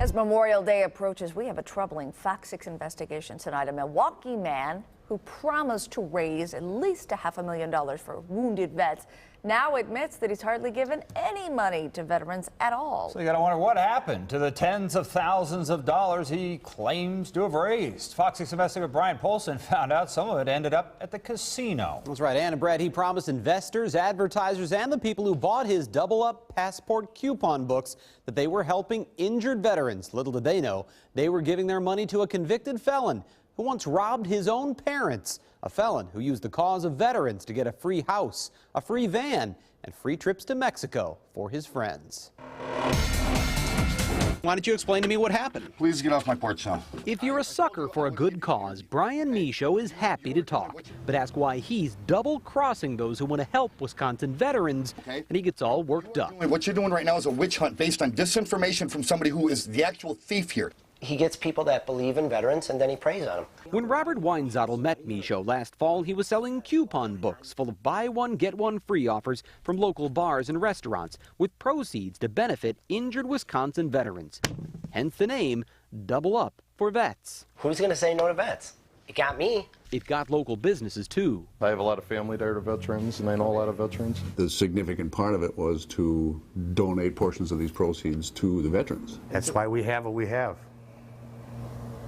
As Memorial Day approaches, we have a troubling Fox 6 investigation tonight. A Milwaukee man who promised to raise at least $500,000 for wounded vets now admits that he's hardly given any money to veterans at all. So you gotta wonder what happened to the tens of thousands of dollars he claims to have raised. Fox 6 investigator Brian Polson found out some of it ended up at the casino. That's right, Ann and Brad. He promised investors, advertisers, and the people who bought his Double Up Passport coupon books that they were helping injured veterans. Little did they know, they were giving their money to a convicted felon who once robbed his own parents. A felon who used the cause of veterans to get a free house, a free van, and free trips to Mexico for his friends. Why don't you explain to me what happened? Please get off my porch now. If you're a sucker for a good cause, Brian Michaud is happy to talk. But ask why he's double-crossing those who want to help Wisconsin veterans, and he gets all worked up. What you're doing right now is a witch hunt based on disinformation from somebody who is the actual thief here. He gets people that believe in veterans, and then he preys on them. When Robert Weinzottel met Michaud last fall, he was selling coupon books full of buy one, get one free offers from local bars and restaurants, with proceeds to benefit injured Wisconsin veterans. Hence the name, Double Up for Vets. Who's going to say no to vets? It got me. It got local businesses, too. I have a lot of family that are veterans, and I know a lot of veterans. The significant part of it was to donate portions of these proceeds to the veterans. That's why we have what we have.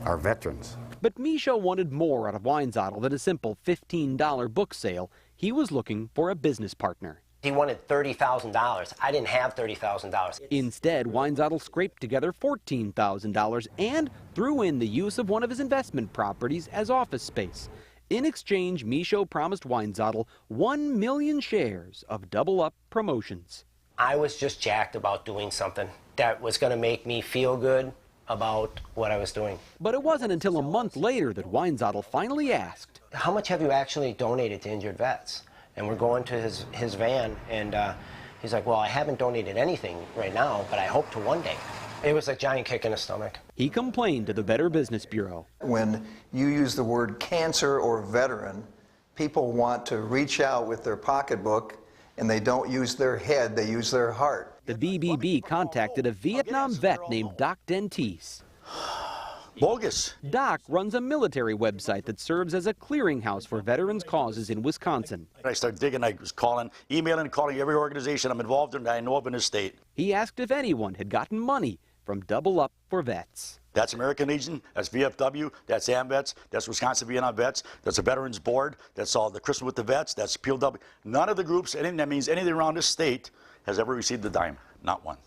Our veterans. But Michaud wanted more out of Weinzottel than a simple $15 book sale. He was looking for a business partner. He wanted $30,000. I didn't have $30,000. Instead, Weinzottel scraped together $14,000 and threw in the use of one of his investment properties as office space. In exchange, Michaud promised Weinzottel 1 million shares of Double Up Promotions. I was just jacked about doing something that was going to make me feel good about what I was doing. But it wasn't until a month later that Weinzottel finally asked, "How much have you actually donated to injured vets?" And we're going to his van, and he's like, "Well, I haven't donated anything right now, but I hope to one day." It was a giant kick in the stomach. He complained to the Better Business Bureau. When you use the word cancer or veteran, people want to reach out with their pocketbook, and they don't use their head, they use their heart. The BBB contacted a Vietnam vet named Doc Dentis. Bogus. Doc runs a military website that serves as a clearinghouse for veterans' causes in Wisconsin. I started digging. I was calling, emailing, calling every organization I'm involved in that I know of in the state. He asked if anyone had gotten money from Double Up for Vets. That's American Legion, that's VFW, that's AMVETS, that's Wisconsin Vietnam Vets, that's the Veterans Board, that's all the Christmas with the Vets, that's POW. None of the groups, anything that means anything around this state, has ever received a dime, not one.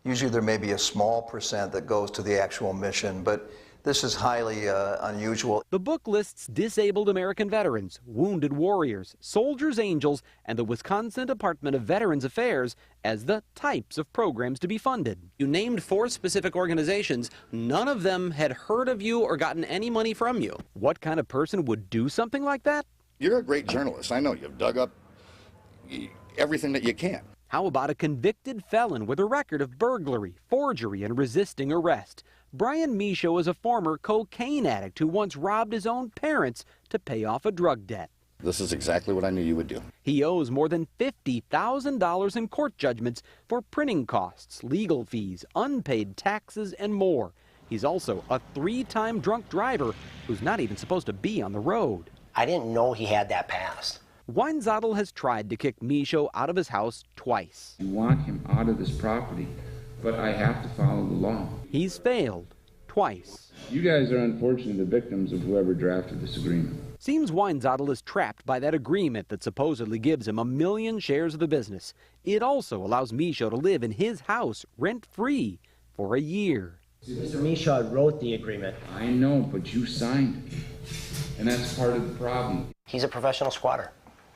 Usually there may be a small percent that goes to the actual mission, but this is highly unusual. The book lists disabled American veterans, wounded warriors, soldiers' angels, and the Wisconsin Department of Veterans Affairs as the types of programs to be funded. You named 4 specific organizations. None of them had heard of you or gotten any money from you. What kind of person would do something like that? You're a great journalist. I know you've dug up everything that you can. How about a convicted felon with a record of burglary, forgery, and resisting arrest? Brian Michaud is a former cocaine addict who once robbed his own parents to pay off a drug debt. This is exactly what I knew you would do. He owes more than $50,000 in court judgments for printing costs, legal fees, unpaid taxes, and more. He's also a 3-time drunk driver who's not even supposed to be on the road. I didn't know he had that past. Weinzottel has tried to kick Michaud out of his house twice. You want him out of this property, but I have to follow the law. He's failed twice. You guys are unfortunately the victims of whoever drafted this agreement. Seems Weinzottel is trapped by that agreement that supposedly gives him 1 million shares of the business. It also allows Michaud to live in his house rent-free for a year. Mr. Michaud wrote the agreement. I know, but you signed it, and that's part of the problem. He's a professional squatter.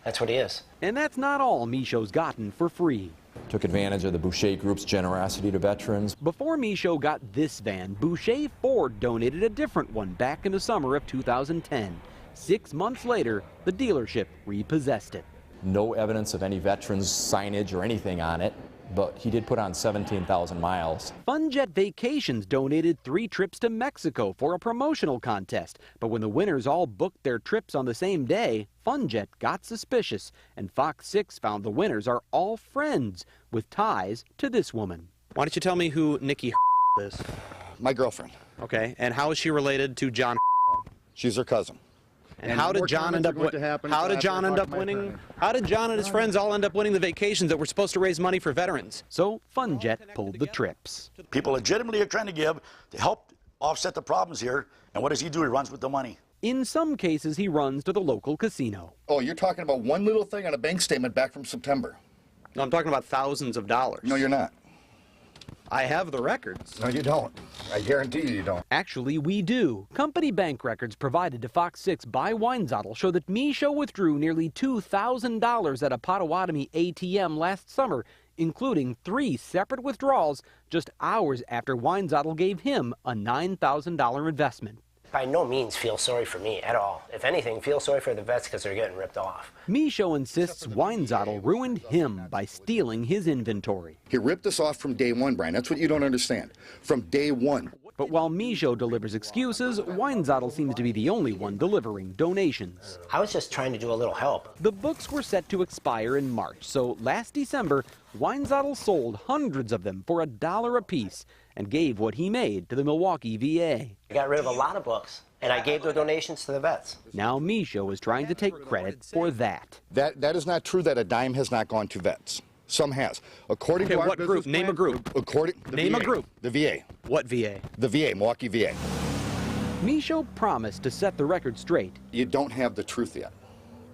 That's what he is. And that's not all Michaud's gotten for free. Took advantage of the Boucher Group's generosity to veterans. Before Michaud got this van, Boucher Ford donated a different one back in the summer of 2010. 6 months later, the dealership repossessed it. No evidence of any veterans signage or anything on it, but he did put on 17,000 miles. FunJet Vacations donated 3 trips to Mexico for a promotional contest. But when the winners all booked their trips on the same day, FunJet got suspicious, and Fox 6 found the winners are all friends with ties to this woman. Why don't you tell me who Nikki is? My girlfriend. Okay, and how is she related to John? She's her cousin. And how did John end up winning? How did John end up winning? How did John and his friends all end up winning the vacations that were supposed to raise money for veterans? So FunJet pulled the trips. People legitimately are trying to give to help offset the problems here. And what does he do? He runs with the money. In some cases, he runs to the local casino. Oh, you're talking about one little thing on a bank statement back from September. No, I'm talking about thousands of dollars. No, you're not. I have the records. No, you don't. I guarantee you don't. Actually, we do. Company bank records provided to Fox 6 by Weinzottel show that Michaud withdrew nearly $2,000 at a Potawatomi ATM last summer, including 3 separate withdrawals just hours after Weinzottel gave him a $9,000 investment. By no means feel sorry for me at all. If anything, feel sorry for the vets because they're getting ripped off. Michaud insists Weinzottel ruined him by stealing his inventory. He ripped us off from day one, Brian. That's what you don't understand. From day one. But while Michaud delivers excuses, Weinzottel seems to be the only one delivering donations. I was just trying to do a little help. The books were set to expire in March, so last December, Weinzottel sold hundreds of them for $1 apiece and gave what he made to the Milwaukee VA. I got rid of a lot of books, and I gave the donations to the vets. Now Michaud is trying to take credit for that. That is not true that a dime has not gone to vets. Some has. According to our what group? Name a group. Name a group. The VA. What VA? The VA, Milwaukee VA. Michaud promised to set the record straight. You don't have the truth yet.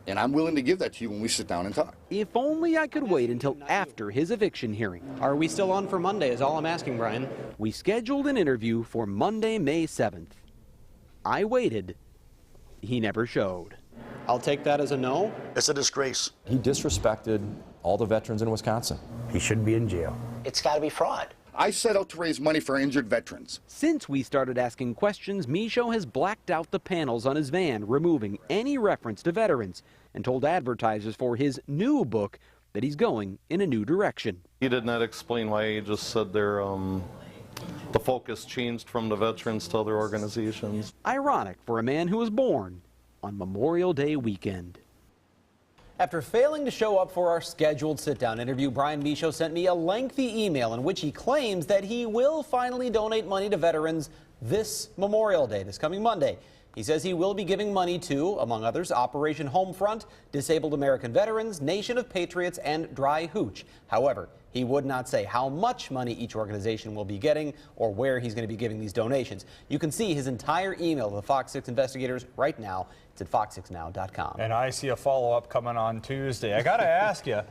And I'm willing to give that to you when we sit down and talk. If only I could wait until after his eviction hearing. Are we still on for Monday is all I'm asking, Brian. We scheduled an interview for Monday, May 7th. I waited. He never showed. I'll take that as a no. It's a disgrace. He disrespected all the veterans in Wisconsin. He should be in jail. It's got to be fraud. I set out to raise money for injured veterans. Since we started asking questions, Michaud has blacked out the panels on his van, removing any reference to veterans, and told advertisers for his new book that he's going in a new direction. He did not explain why. He just said the focus changed from the veterans to other organizations. Ironic for a man who was born on Memorial Day weekend. After failing to show up for our scheduled sit-down interview, Brian Michaud sent me a lengthy email in which he claims that he will finally donate money to veterans this Memorial Day, this coming Monday. He says he will be giving money to, among others, Operation Homefront, Disabled American Veterans, Nation of Patriots, and Dry Hooch. However, he would not say how much money each organization will be getting or where he's going to be giving these donations. You can see his entire email to the Fox 6 investigators right now. It's at fox6now.com. And I see a follow-up coming on Tuesday. I got to ask you,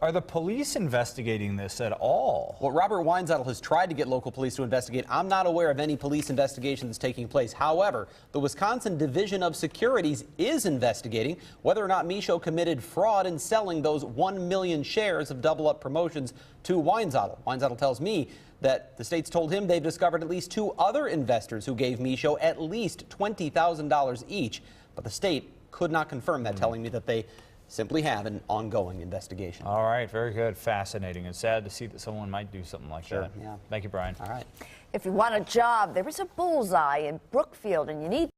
are the police investigating this at all? Well, Robert Weinzottel has tried to get local police to investigate. I'm not aware of any police investigation that's taking place. However, the Wisconsin Division of Securities is investigating whether or not Michaud committed fraud in selling those 1 million shares of Double Up Promotions to Weinzottel. Weinzottel tells me that the state's told him they've discovered at least 2 other investors who gave Michaud at least $20,000 each. But the state could not confirm that, telling me that they simply have an ongoing investigation. All right, very good. Fascinating. And sad to see that someone might do something like that. Yeah. Thank you, Brian. All right. If you want a job, there is a bullseye in Brookfield, and you need